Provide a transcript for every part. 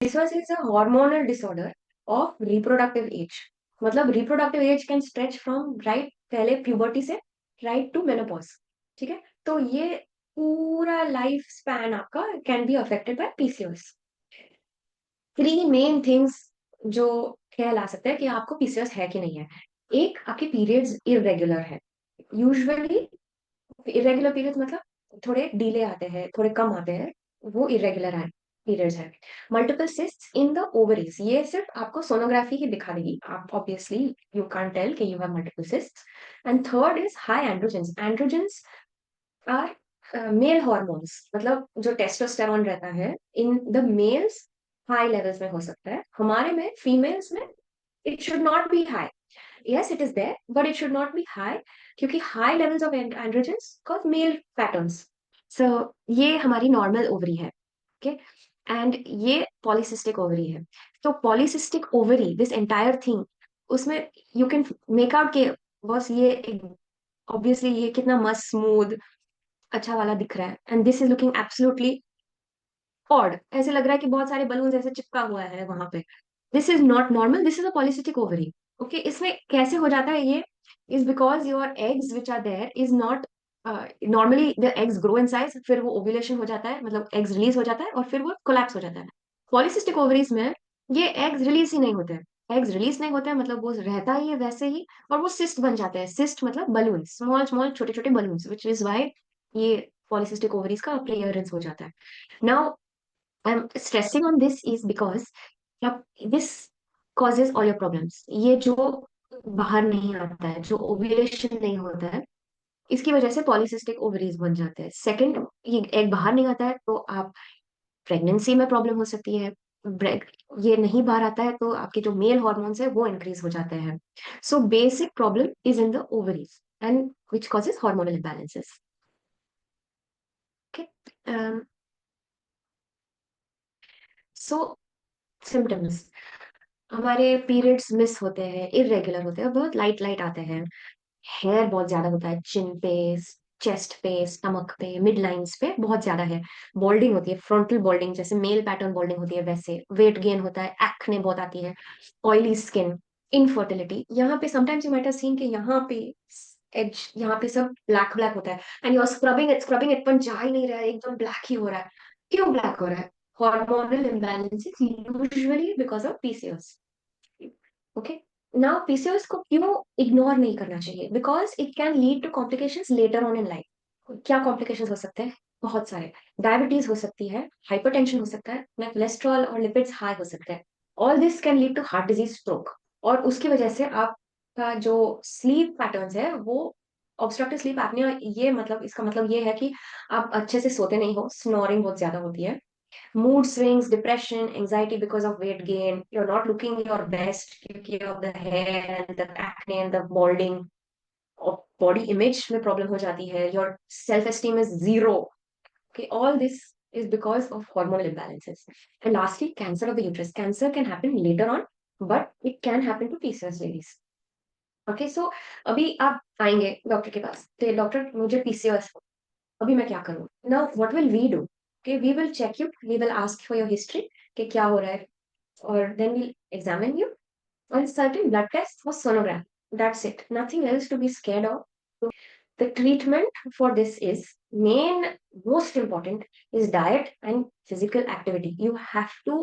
PCOS is a hormonal disorder of reproductive age. मतलब reproductive age can stretch from right पहले puberty से right to menopause. ठीक है, तो ये पूरा लाइफ स्पैन आपका can be affected by PCOS. Three main things जो कहला सकते हैं कि आपको पीसीओएस है कि नहीं है। एक, आपके पीरियड्स इरेगुलर है। यूजुअली इरेगुलर पीरियड्स मतलब थोड़े डिले आते हैं, थोड़े कम आते हैं, वो इरेगुलर है पीरियड्स है। Multiple cysts in the ovaries, ये सिर्फ आपको सोनोग्राफी ही दिखा देगी, आप ऑब्वियसली यू कांट टेल कि you have multiple cysts. And third is high androgens. Androgens are male hormones, मतलब जो टेस्टोस्टेरोन रहता है in the males high levels में हो सकता है, हमारे में फीमेल्स में it should not be high. Yes, it is there, but it should not be high क्योंकि high levels of androgens cause male patterns. So ये हमारी normal ovary है, okay? And ये polycystic ovary है। तो polycystic ovary, this entire thing, उसमें you can make out के बस ये obviously ये कितना मस्त स्मूथ अच्छा वाला दिख रहा है, and this is looking absolutely odd, ऐसे लग रहा है कि बहुत सारे बलून ऐसे चिपका हुआ है वहां पे। This is not normal, this is a polycystic ovary. Okay, इसमें कैसे हो जाता है ये, is because your eggs which are there is not normally the eggs grow in size, फिर वो ओव्यूलेशन हो जाता है, मतलब एग्स रिलीज हो जाता है और फिर वो कोलैप्स हो जाता है। पॉलिसिस्टिक ओवरीज में ये एग्स रिलीज ही नहीं होते हैं। एग्स रिलीज नहीं होते हैं मतलब वो रहता ही है वैसे ही, और वो सिस्ट बन जाते हैं। सिस्ट मतलब बलून, स्मॉल स्मॉल छोटे छोटे बलून, विच इज वाई ये पॉलिसिस्टिक ओवरीज का अपीयरेंस हो जाता है। Now I'm stressing on this is because this causes all your problems। ये जो बाहर नहीं आता है, जो ओव्यूलेशन नहीं होता है, इसकी वजह से पॉलीसिस्टिक ओवरीज बन जाते हैं। सेकंड, ये एग बाहर नहीं आता है तो आप प्रेगनेंसी में प्रॉब्लम हो सकती है। ये नहीं बाहर आता है तो आपके जो मेल हॉर्मोन्स है वो इंक्रीज हो जाते हैं। So basic problem is in the ovaries and which causes hormonal imbalances। Okay, so symptoms, हमारे पीरियड्स मिस होते हैं, इरेगुलर होते हैं, बहुत लाइट लाइट आते हैं। हेयर बहुत ज्यादा होता है चिन पे, चेस्ट पे, स्टमक पे, मिड लाइंस पे बहुत ज्यादा है। बोल्डिंग होती है, फ्रंटल बोल्डिंग, जैसे मेल पैटर्न बोल्डिंग होती है वैसे। वेट गेन होता है, एक्ने बहुत आती है, ऑयली स्किन, इनफर्टिलिटी। यहाँ पे sometimes you might have seen कि यहाँ पे एज, यहाँ पे सब ब्लैक ब्लैक होता है, and you are scrubbing it पण जा ही नहीं रहा है, एकदम ब्लैक ही हो रहा है। क्यों ब्लैक हो रहा है? hormonal imbalances usually because of PCOS। Okay, now PCOS को क्यों इग्नोर नहीं करना चाहिए? Because it can lead to complications later on in life. क्या कॉम्प्लिकेशंस हो सकते हैं? बहुत सारे। डायबिटीज हो सकती है, हाइपरटेंशन हो सकता है, ना कोलेस्ट्रॉल और लिपिड्स हाई हो सकते हैं। All this can lead to heart disease, stroke. और उसकी वजह से आपका जो स्लीप पैटर्न्स है वो ऑब्स्ट्रक्टिव स्लीप एपनिया, ये मतलब इसका मतलब ये है कि आप अच्छे से सोते नहीं हो, स्नोरिंग बहुत ज्यादा होती है, mood swings, depression, anxiety because of weight gain, you're not looking your best क्योंकि of the hair and the acne and the balding, और body image में problem हो जाती है, your self esteem is zero। Okay, all this is because of hormonal imbalances। And lastly, cancer of the uterus, cancer can happen later on but it can happen to PCOS ladies। Okay, so अभी आप आएंगे doctor के पास, तो doctor मुझे PCOS, अभी मैं क्या करूँ? Now what will we do? Okay, we will check you, we will ask for your history कि क्या हो रहा है, और then we'll examine you on certain blood tests or sonography, that's it, nothing else to be scared of। The treatment for this is main, most important is diet and physical activity। You have to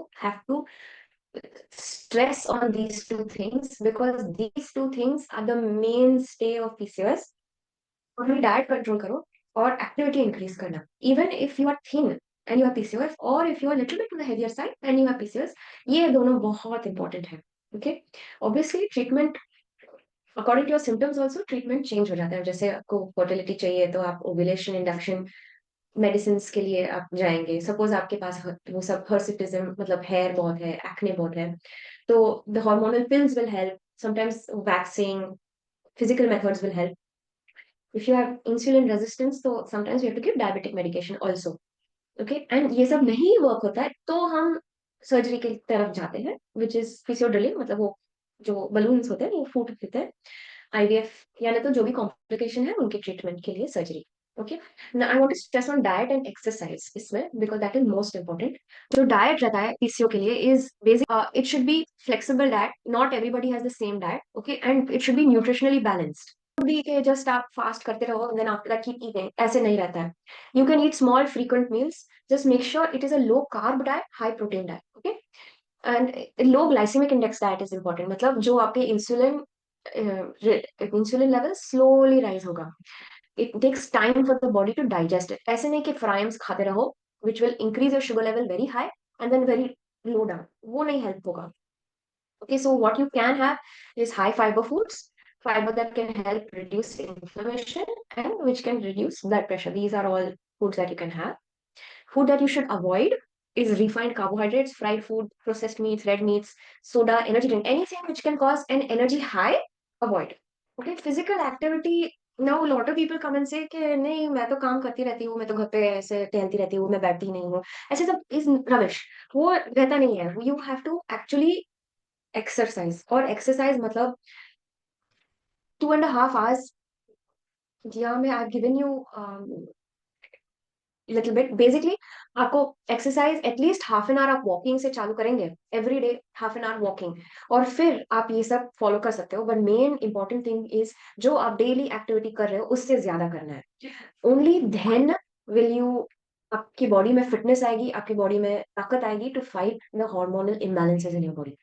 stress on these two things because these two things are the mainstay of PCOS। अपनी diet control करो और activity increase करना। Even if you are thin and you are PCOS, और if you are little bit on the heavier side and you are PCOS, ये दोनों बहुत important है। Okay, obviously treatment according to your symptoms also treatment change हो जाता है। जैसे आपको फर्टिलिटी चाहिए तो आप ओव्यूलेशन इंडक्शन मेडिसिन के लिए आप जाएंगे। सपोज आपके पास वो सब हर्सिटिज्म, मतलब हेयर बहुत है, एक्ने बहुत है, तो the hormonal pills will help, sometimes waxing, physical methods will help. if you have insulin resistance तो sometimes you have to give diabetic medication also। okay, and ये सब नहीं वर्क होता है तो हम सर्जरी की तरफ जाते हैं, which is फिजियो ड्रिलिंग, मतलब वो जो बलून्स होते हैं वो फूट देते हैं। आईवीएफ, यानी तो जो भी कॉम्प्लिकेशन है उनके ट्रीटमेंट के लिए surgery. Okay. Now I want to stress on diet and exercise इसमें, because that is most important. जो डाइट रहता है पीसीओ के लिए is it should be flexible diet, not everybody has the same diet, okay? And it should be nutritionally balanced. भी कि just आप fast करते रहो and then after that keep eating, ऐसे नहीं रहता है। You can eat small frequent meals, just make sure it is a low carb diet, high protein diet, okay? And low glycaemic index diet is important, मतलब जो आपके insulin level slowly rise होगा। It takes time for the body to digest it. ऐसे नहीं कि फ्राइम्स खाते रहो which will increase your sugar level very high and then very low down, वो नहीं हेल्प होगा। Okay, so what you can have is high fiber foods, fiber that can help reduce inflammation and which can reduce blood pressure. These are all foods that you can have. Food that you should avoid is refined carbohydrates, fried food, processed meats, red meats, soda, energy drink, anything which can cause an energy high, avoid. Okay, physical activity. Now a lot of people come and say कि नहीं मैं तो काम करती रहती हूँ, मैं तो घर पे ऐसे टहलती रहती हूँ, मैं बैठती नहीं हूँ, ऐसे सब इज rubbish. वो रहता नहीं है. You have to actually exercise, और एक्सरसाइज मतलब 2.5 hours, या मैं I given you little bit basically. आपको exercise at least half an hour आप वॉकिंग से चालू करेंगे, every day half an hour walking, और फिर आप ये सब फॉलो कर सकते हो। But main important thing is जो आप डेली एक्टिविटी कर रहे हो उससे ज्यादा करना है। ओनली देन विल यू, आपकी बॉडी में फिटनेस आएगी, आपकी बॉडी में ताकत आएगी to fight the hormonal imbalances in your body.